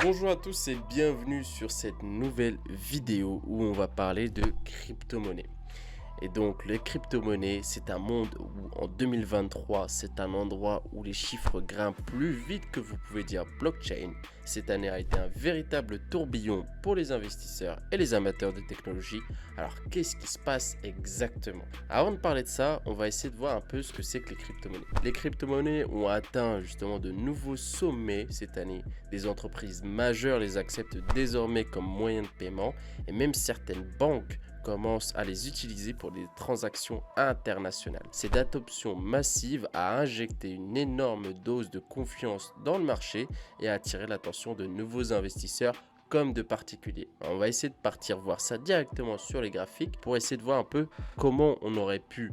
Bonjour à tous et bienvenue sur cette nouvelle vidéo où on va parler de crypto-monnaie. Et donc les crypto-monnaies, c'est un monde où en 2023, c'est un endroit où les chiffres grimpent plus vite que vous pouvez dire blockchain. Cette année a été un véritable tourbillon pour les investisseurs et les amateurs de technologie. Alors qu'est-ce qui se passe exactement? Avant de parler de ça, on va essayer de voir un peu ce que c'est que les crypto-monnaies. Les crypto-monnaies ont atteint justement de nouveaux sommets cette année. Des entreprises majeures les acceptent désormais comme moyen de paiement et même certaines banques commence à les utiliser pour des transactions internationales. Cette adoption massive a injecté une énorme dose de confiance dans le marché et a attiré l'attention de nouveaux investisseurs comme de particuliers. On va essayer de partir voir ça directement sur les graphiques pour essayer de voir un peu comment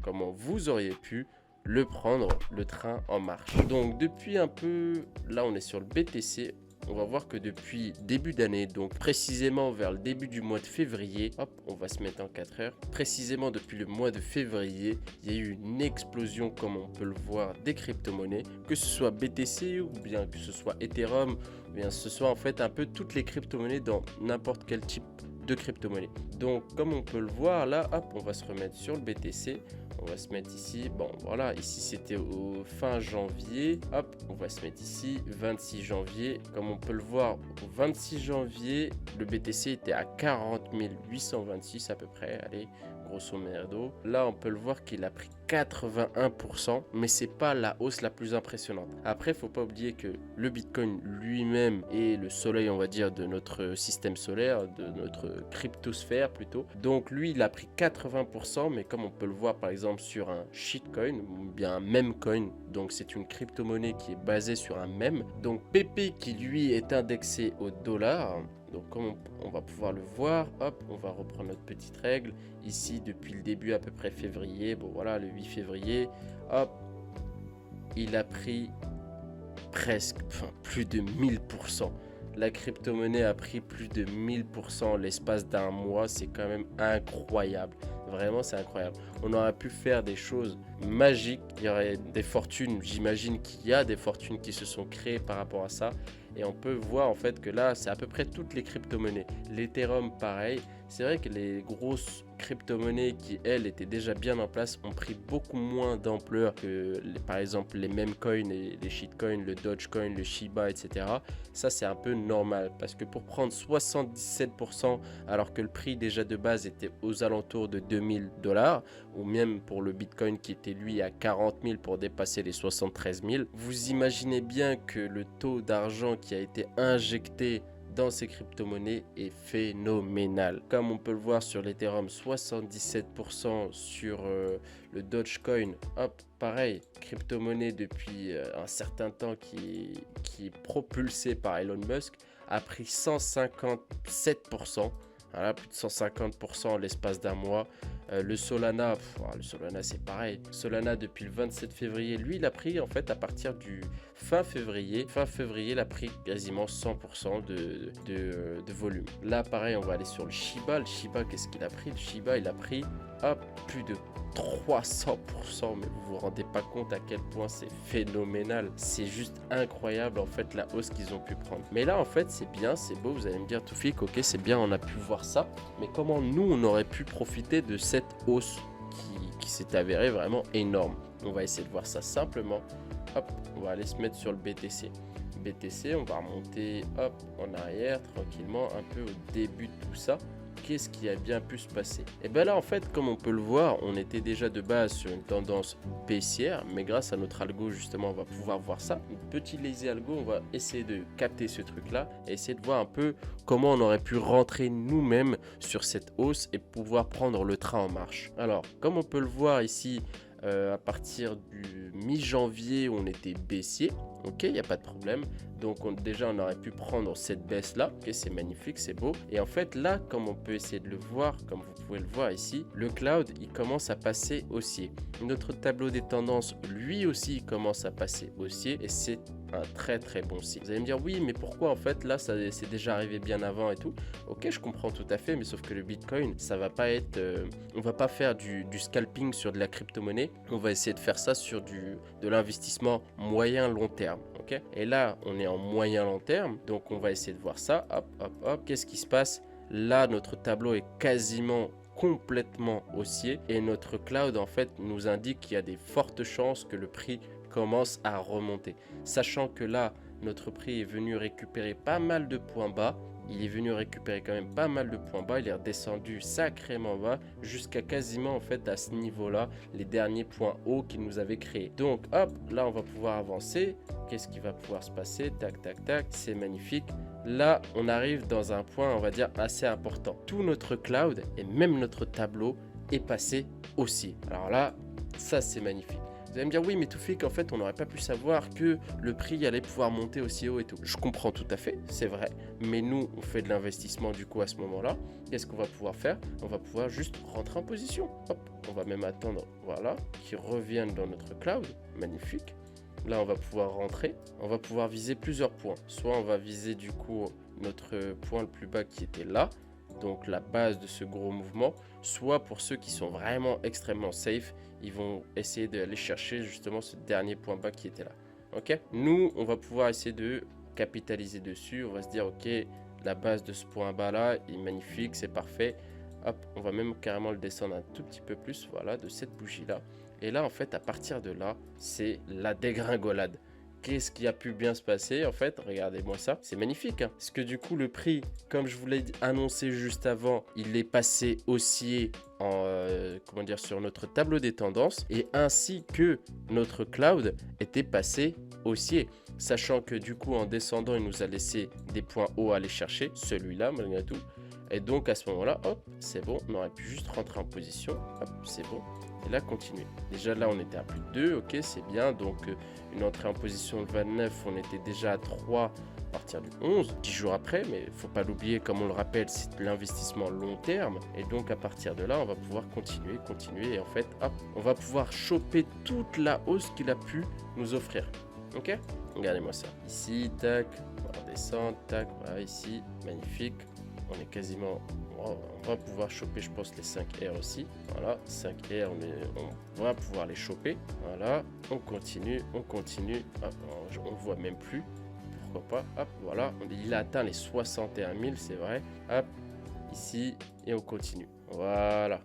comment vous auriez pu le prendre, le train en marche. Donc depuis un peu, là on est sur le BTC, on va voir que depuis début d'année, donc précisément vers le début du mois de février, hop, on va se mettre en 4 heures. Précisément depuis le mois de février, il y a eu une explosion, comme on peut le voir, des crypto-monnaies, que ce soit BTC ou bien que ce soit Ethereum, ou bien ce soit en fait un peu toutes les crypto-monnaies dans n'importe quel type de crypto-monnaie. Donc comme on peut le voir là, hop, on va se remettre sur le BTC. On va se mettre ici, bon voilà, ici c'était au fin janvier, hop, on va se mettre ici, 26 janvier, comme on peut le voir, au 26 janvier, le BTC était à 40 826 à peu près, allez, grosso merdo. Là, on peut le voir qu'il a pris 81%, mais c'est pas la hausse la plus impressionnante. Après, faut pas oublier que le Bitcoin lui-même est le soleil, on va dire, de notre système solaire, de notre cryptosphère plutôt. Donc lui, il a pris 80%, mais comme on peut le voir par exemple sur un shitcoin ou bien un memecoin, donc c'est une crypto-monnaie qui est basée sur un meme. Donc PP qui lui est indexé au dollar. Donc comme on va pouvoir le voir, hop, on va reprendre notre petite règle. Ici, depuis le début à peu près février, bon voilà, le 8 février, hop, il a pris plus de 1000%. La crypto-monnaie a pris plus de 1000% l'espace d'un mois, c'est quand même incroyable. Vraiment, c'est incroyable. On aurait pu faire des choses magiques. Il y aurait des fortunes, j'imagine qu'il y a des fortunes qui se sont créées par rapport à ça. Et on peut voir en fait que là, c'est à peu près toutes les crypto-monnaies. L'Ethereum, pareil. C'est vrai que les grosses crypto-monnaies qui, elles, étaient déjà bien en place, ont pris beaucoup moins d'ampleur que, par exemple, les memecoins et les shitcoins, le Dogecoin, le Shiba, etc. Ça, c'est un peu normal parce que pour prendre 77%, alors que le prix déjà de base était aux alentours de 2000$, ou même pour le Bitcoin qui était lui à 40 000 pour dépasser les 73 000, vous imaginez bien que le taux d'argent qui a été injecté dans ces crypto-monnaies est phénoménal. Comme on peut le voir sur l'Ethereum, 77%, sur le Dogecoin, hop, pareil, crypto-monnaie depuis un certain temps qui est propulsée par Elon Musk, a pris 157%. Voilà, plus de 150% en l'espace d'un mois. Le Solana, le Solana c'est pareil. Solana depuis le 27 février, lui il a pris en fait à partir du fin février. Fin février, il a pris quasiment 100% de volume. Là pareil, on va aller sur le Shiba. Le Shiba, qu'est-ce qu'il a pris? Le Shiba, il a pris plus de 300%, mais vous vous rendez pas compte à quel point c'est phénoménal. C'est juste incroyable en fait la hausse qu'ils ont pu prendre. Mais là en fait c'est bien, c'est beau, vous allez me dire Toufik, ok c'est bien, on a pu voir ça, mais comment nous on aurait pu profiter de cette hausse qui s'est avérée vraiment énorme? On va essayer de voir ça simplement. Hop, on va aller se mettre sur le BTC. BTC, on va remonter hop en arrière tranquillement un peu au début de tout ça. Qu'est-ce qui a bien pu se passer? Et bien là en fait, comme on peut le voir, on était déjà de base sur une tendance baissière, mais grâce à notre algo justement on va pouvoir voir ça. Un petit lazy algo, on va essayer de capter ce truc là et essayer de voir un peu comment on aurait pu rentrer nous-mêmes sur cette hausse et pouvoir prendre le train en marche. Alors comme on peut le voir ici, à partir du mi-janvier on était baissier, ok, il n'y a pas de problème. Donc déjà on aurait pu prendre cette baisse là, ok, c'est magnifique, c'est beau. Et en fait là, comme on peut essayer de le voir, comme vous pouvez le voir ici, le cloud il commence à passer haussier. Notre tableau des tendances lui aussi commence à passer haussier et c'est un très très bon signe. Vous allez me dire oui mais pourquoi en fait là ça c'est déjà arrivé bien avant et tout. Ok, je comprends tout à fait, mais sauf que le Bitcoin ça va pas être, on va pas faire du scalping sur de la crypto-monnaie. On va essayer de faire ça sur de l'investissement moyen long terme. Ok, ok? Et là, on est en moyen long terme, donc on va essayer de voir ça. Hop, hop, hop. Qu'est-ce qui se passe? Là, notre tableau est quasiment complètement haussier et notre cloud en fait nous indique qu'il y a des fortes chances que le prix commence à remonter. Sachant que là, notre prix est venu récupérer pas mal de points bas. Il est venu récupérer quand même pas mal de points bas. Il est redescendu sacrément bas jusqu'à quasiment en fait à ce niveau-là, les derniers points hauts qu'il nous avait créés. Donc hop, là on va pouvoir avancer. Qu'est-ce qui va pouvoir se passer? Tac, tac, tac. C'est magnifique. Là, on arrive dans un point, on va dire, assez important. Tout notre cloud et même notre tableau est passé haussier. Alors là, ça c'est magnifique. Vous allez me dire, oui, mais Toufik, en fait, on n'aurait pas pu savoir que le prix allait pouvoir monter aussi haut et tout. Je comprends tout à fait, c'est vrai. Mais nous, on fait de l'investissement du coup à ce moment-là. Qu'est-ce qu'on va pouvoir faire? On va pouvoir juste rentrer en position. Hop, on va même attendre, voilà, qu'ils reviennent dans notre cloud. Magnifique. Là, on va pouvoir rentrer. On va pouvoir viser plusieurs points. Soit on va viser du coup notre point le plus bas qui était là. Donc la base de ce gros mouvement, soit pour ceux qui sont vraiment extrêmement safe, ils vont essayer d'aller chercher justement ce dernier point bas qui était là. Ok, nous on va pouvoir essayer de capitaliser dessus. On va se dire ok, la base de ce point bas là est magnifique, c'est parfait. Hop, on va même carrément le descendre un tout petit peu plus, voilà, de cette bougie là. Et là en fait à partir de là, c'est la dégringolade. Qu'est-ce qui a pu bien se passer en fait? Regardez-moi ça, c'est magnifique, hein. Parce que du coup le prix, comme je vous l'ai annoncé juste avant, il est passé haussier en, comment dire, sur notre tableau des tendances, et ainsi que notre cloud était passé haussier, sachant que du coup en descendant il nous a laissé des points hauts à aller chercher, celui-là malgré tout. Et donc à ce moment-là, hop, c'est bon, on aurait pu juste rentrer en position, hop, c'est bon. Et là, continuer. Déjà là, on était à plus de 2, ok, c'est bien. Donc, une entrée en position le 29, on était déjà à 3 à partir du 11, 10 jours après. Mais il ne faut pas l'oublier, comme on le rappelle, c'est de l'investissement long terme. Et donc, à partir de là, on va pouvoir continuer. Et en fait, hop, on va pouvoir choper toute la hausse qu'il a pu nous offrir. Ok, regardez-moi ça. Ici, tac, on va redescendre, tac, voilà, ici, magnifique. On est quasiment, on va pouvoir choper, je pense, les 5 R aussi. Voilà, 5 R, on va pouvoir les choper. Voilà, on continue. Hop, on ne voit même plus. Pourquoi pas? Hop, voilà, il a atteint les 61 000, c'est vrai. Hop, ici, et on continue. Voilà,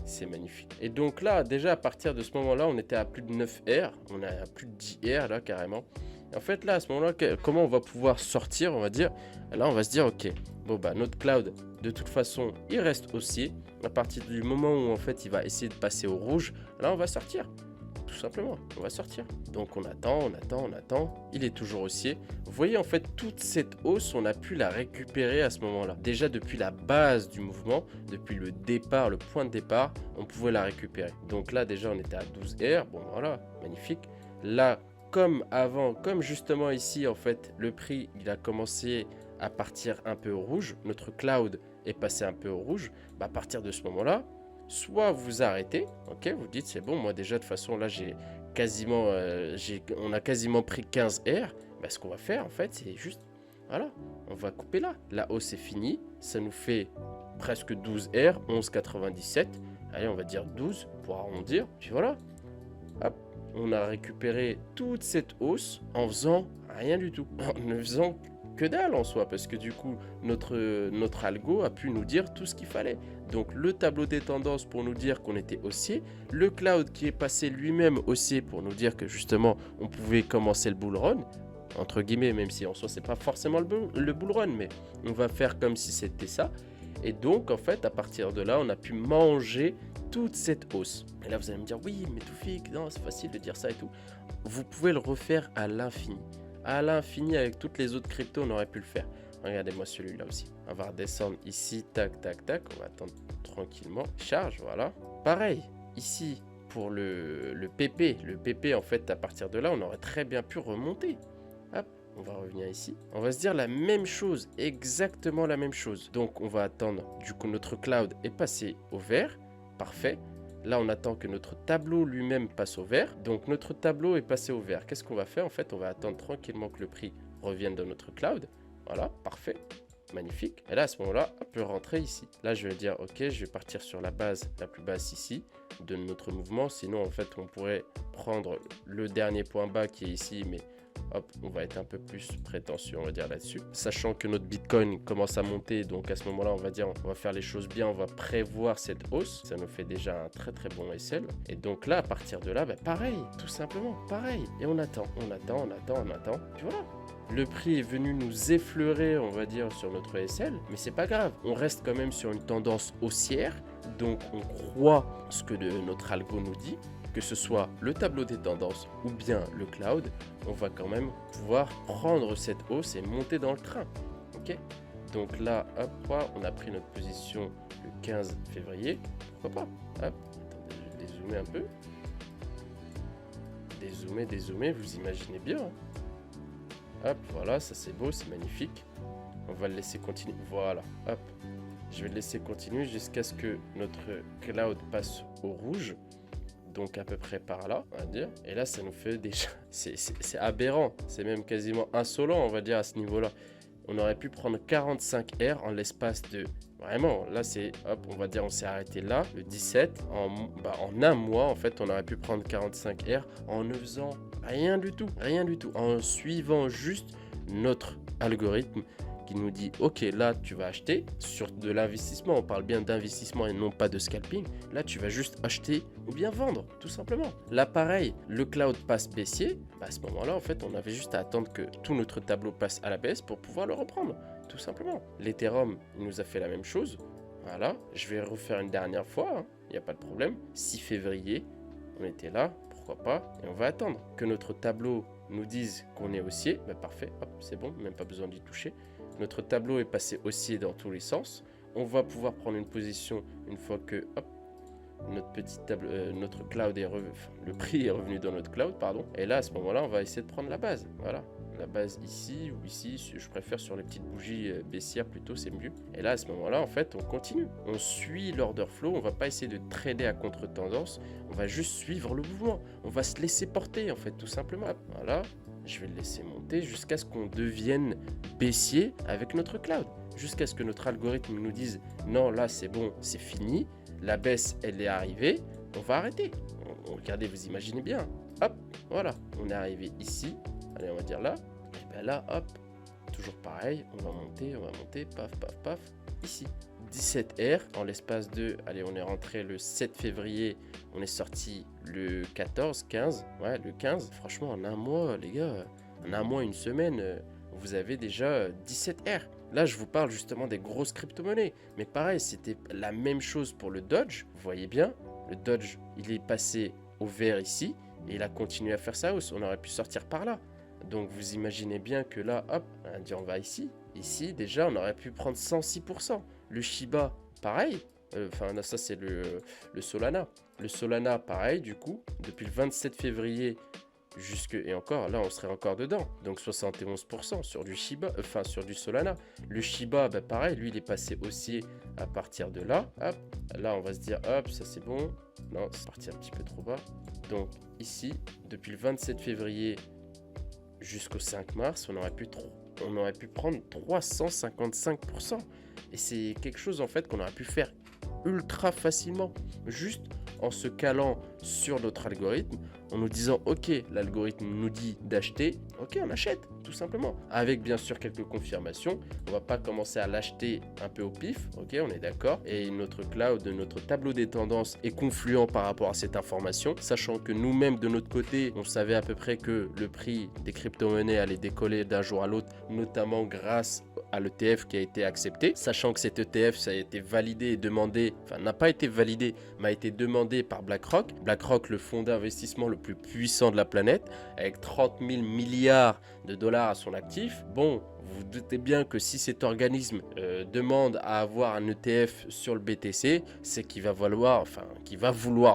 c'est magnifique. Et donc là, déjà, à partir de ce moment-là, on était à plus de 9 R. On est à plus de 10 R, là, carrément. En fait, là, à ce moment-là, comment on va pouvoir sortir, on va dire? Là, on va se dire, ok, bon, bah, notre cloud, de toute façon, il reste haussier. À partir du moment où, en fait, il va essayer de passer au rouge, là, on va sortir. Tout simplement, on va sortir. Donc, on attend. Il est toujours haussier. Vous voyez, en fait, toute cette hausse, on a pu la récupérer à ce moment-là. Déjà, depuis la base du mouvement, depuis le départ, le point de départ, on pouvait la récupérer. Donc là, déjà, on était à 12 R. Bon, voilà, magnifique. Là, comme avant, comme justement ici, en fait, le prix, il a commencé à partir un peu au rouge. Notre cloud est passé un peu au rouge. Bah, à partir de ce moment-là, soit vous arrêtez, ok, vous dites c'est bon, moi déjà de toute façon là j'ai quasiment, on a quasiment pris 15 R. Bah, ce qu'on va faire en fait, c'est juste, voilà, on va couper là. La hausse est finie, ça nous fait presque 12 R, 11,97. Allez, on va dire 12 pour arrondir. Puis voilà, hop. On a récupéré toute cette hausse en faisant rien du tout, en ne faisant que dalle en soi, parce que du coup notre algo a pu nous dire tout ce qu'il fallait. Donc le tableau des tendances pour nous dire qu'on était haussier, le cloud qui est passé lui-même haussier pour nous dire que justement on pouvait commencer le bull run, entre guillemets, même si en soi c'est pas forcément le bull run, mais on va faire comme si c'était ça. Et donc en fait à partir de là on a pu manger toute cette hausse. Et là vous allez me dire oui mais Toufik, non c'est facile de dire ça et tout. Vous pouvez le refaire à l'infini. À l'infini, avec toutes les autres cryptos on aurait pu le faire. Regardez-moi celui-là aussi. On va redescendre ici, tac tac tac, on va attendre tranquillement. Charge, voilà. Pareil, ici pour le PP. Le PP en fait à partir de là on aurait très bien pu remonter. Hop, on va revenir ici. On va se dire la même chose, exactement la même chose. Donc on va attendre, du coup notre cloud est passé au vert. Parfait. Là, on attend que notre tableau lui-même passe au vert. Donc, notre tableau est passé au vert. Qu'est-ce qu'on va faire? En fait, on va attendre tranquillement que le prix revienne dans notre cloud. Voilà, parfait. Magnifique. Et là, à ce moment-là, on peut rentrer ici. Là, je vais dire, ok, je vais partir sur la base la plus basse ici de notre mouvement. Sinon, en fait, on pourrait prendre le dernier point bas qui est ici, mais hop, on va être un peu plus prétentieux, on va dire là-dessus. Sachant que notre Bitcoin commence à monter, donc à ce moment-là, on va dire, on va faire les choses bien, on va prévoir cette hausse. Ça nous fait déjà un très très bon SL. Et donc là, à partir de là, pareil, tout simplement, pareil. Et on attend. Puis voilà. Le prix est venu nous effleurer, on va dire, sur notre SL, mais c'est pas grave. On reste quand même sur une tendance haussière, donc on croit ce que notre algo nous dit, que ce soit le tableau des tendances ou bien le cloud, on va quand même pouvoir prendre cette hausse et monter dans le train. Ok ? Donc là, hop, on a pris notre position le 15 février. Pourquoi pas ? Hop, attendez, je vais dézoomer un peu. Dézoomer, vous imaginez bien. Hop, voilà, ça c'est beau, c'est magnifique. On va le laisser continuer. Voilà, hop. Je vais le laisser continuer jusqu'à ce que notre cloud passe au rouge. Donc à peu près par là, on va dire. Et là, ça nous fait déjà... C'est aberrant. C'est même quasiment insolent, on va dire, à ce niveau-là. On aurait pu prendre 45 R en l'espace de... Vraiment, là, c'est... Hop, on va dire, on s'est arrêté là, le 17. En un mois, en fait, on aurait pu prendre 45 R en ne faisant rien du tout. Rien du tout. En suivant juste notre algorithme qui nous dit ok, là tu vas acheter sur de l'investissement, on parle bien d'investissement et non pas de scalping. Là tu vas juste acheter ou bien vendre, tout simplement. Là pareil, le cloud passe baissier, à ce moment là en fait on avait juste à attendre que tout notre tableau passe à la baisse pour pouvoir le reprendre, tout simplement. L'Ethereum il nous a fait la même chose. Voilà, je vais refaire une dernière fois, il n'y a pas de problème. 6 février, on était là, pourquoi pas, et on va attendre que notre tableau nous dise qu'on est haussier. Parfait, hop, c'est bon, même pas besoin d'y toucher. Notre tableau est passé haussier dans tous les sens. On va pouvoir prendre une position une fois que hop, notre cloud est revenu, le prix est revenu dans notre cloud, pardon. Et là, à ce moment-là, on va essayer de prendre la base. Voilà, la base ici ou ici. Je préfère sur les petites bougies baissières plutôt, c'est mieux. Et là, à ce moment-là, en fait, on continue. On suit l'order flow. On va pas essayer de trader à contre-tendance. On va juste suivre le mouvement. On va se laisser porter, en fait, tout simplement. Voilà. Je vais le laisser monter jusqu'à ce qu'on devienne baissier avec notre cloud. Jusqu'à ce que notre algorithme nous dise non, là c'est bon, c'est fini. La baisse, elle est arrivée. On va arrêter. Regardez, vous imaginez bien. Hop, voilà. On est arrivé ici. Allez, on va dire là. Et bien là, hop. Toujours pareil. On va monter. Paf, paf, paf. Ici. 17 R en l'espace de... Allez, on est rentré le 7 février. On est sorti le 14, 15. Ouais, le 15. Franchement, en un mois, les gars, en un mois, une semaine, vous avez déjà 17 R. Là, je vous parle justement des grosses crypto-monnaies. Mais pareil, c'était la même chose pour le Doge. Vous voyez bien, le Doge, il est passé au vert ici. Et il a continué à faire sa hausse. On aurait pu sortir par là. Donc, vous imaginez bien que là, hop, on va ici. Ici, déjà, on aurait pu prendre 106%. Le Shiba, pareil. Enfin, ça, c'est le Solana. Le Solana, pareil, du coup. Depuis le 27 février et encore, là, on serait encore dedans. Donc, 71% sur du Shiba, sur du Solana. Le Shiba, pareil, lui, il est passé haussier à partir de là. Hop, là, on va se dire, hop, ça, c'est bon. Non, c'est parti un petit peu trop bas. Donc, ici, depuis le 27 février jusqu'au 5 mars, on aurait pu prendre 355%. Et c'est quelque chose en fait qu'on aurait pu faire ultra facilement, juste en se calant sur notre algorithme, en nous disant ok, l'algorithme nous dit d'acheter, ok, on achète tout simplement, avec bien sûr quelques confirmations. On va pas commencer à l'acheter un peu au pif, ok, on est d'accord. Et notre cloud, notre tableau des tendances est confluent par rapport à cette information, sachant que nous-mêmes de notre côté, on savait à peu près que le prix des crypto-monnaies allait décoller d'un jour à l'autre, notamment grâce à l'ETF qui a été accepté, sachant que cet ETF ça a été validé et demandé, enfin n'a pas été validé, mais a été demandé par BlackRock. BlackRock, le fonds d'investissement le plus puissant de la planète, avec 30 000 milliards de dollars à son actif. Bon, vous vous doutez bien que si cet organisme demande à avoir un ETF sur le BTC, c'est qu'il va vouloir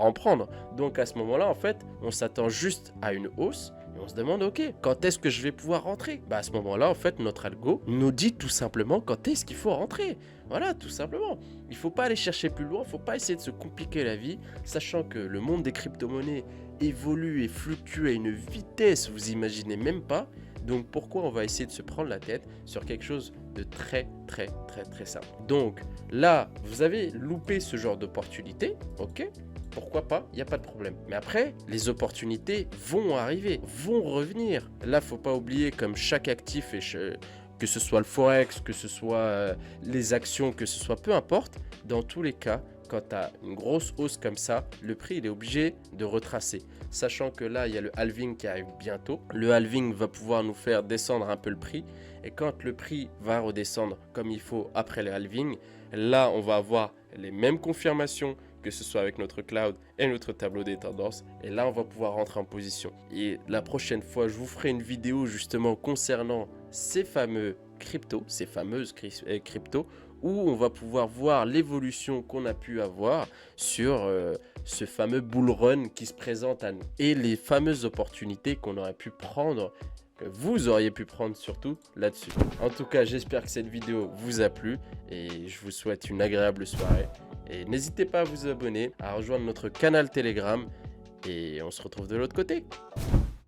en prendre. Donc à ce moment-là, en fait, on s'attend juste à une hausse. Et on se demande, ok, quand est-ce que je vais pouvoir rentrer? À ce moment-là, en fait, notre algo nous dit tout simplement quand est-ce qu'il faut rentrer. Voilà, tout simplement. Il ne faut pas aller chercher plus loin, il ne faut pas essayer de se compliquer la vie, sachant que le monde des crypto-monnaies évolue et fluctue à une vitesse, vous imaginez même pas. Donc pourquoi on va essayer de se prendre la tête sur quelque chose de très simple. Donc là, vous avez loupé ce genre d'opportunité, ok? pourquoi pas, il n'y a pas de problème. Mais après, les opportunités vont arriver, vont revenir. Là, faut pas oublier, comme chaque actif, que ce soit le Forex, que ce soit les actions, que ce soit peu importe, dans tous les cas, quand tu as une grosse hausse comme ça, le prix il est obligé de retracer. Sachant que là, il y a le halving qui arrive bientôt. Le halving va pouvoir nous faire descendre un peu le prix. Et quand le prix va redescendre comme il faut après le halving, là, on va avoir les mêmes confirmations, que ce soit avec notre cloud et notre tableau des tendances. Et là, on va pouvoir rentrer en position. Et la prochaine fois, je vous ferai une vidéo justement concernant ces fameux cryptos, ces fameuses cryptos, où on va pouvoir voir l'évolution qu'on a pu avoir sur ce fameux bull run qui se présente à nous. Et les fameuses opportunités qu'on aurait pu prendre, que vous auriez pu prendre surtout là-dessus. En tout cas, j'espère que cette vidéo vous a plu et je vous souhaite une agréable soirée. Et n'hésitez pas à vous abonner, à rejoindre notre canal Telegram et on se retrouve de l'autre côté.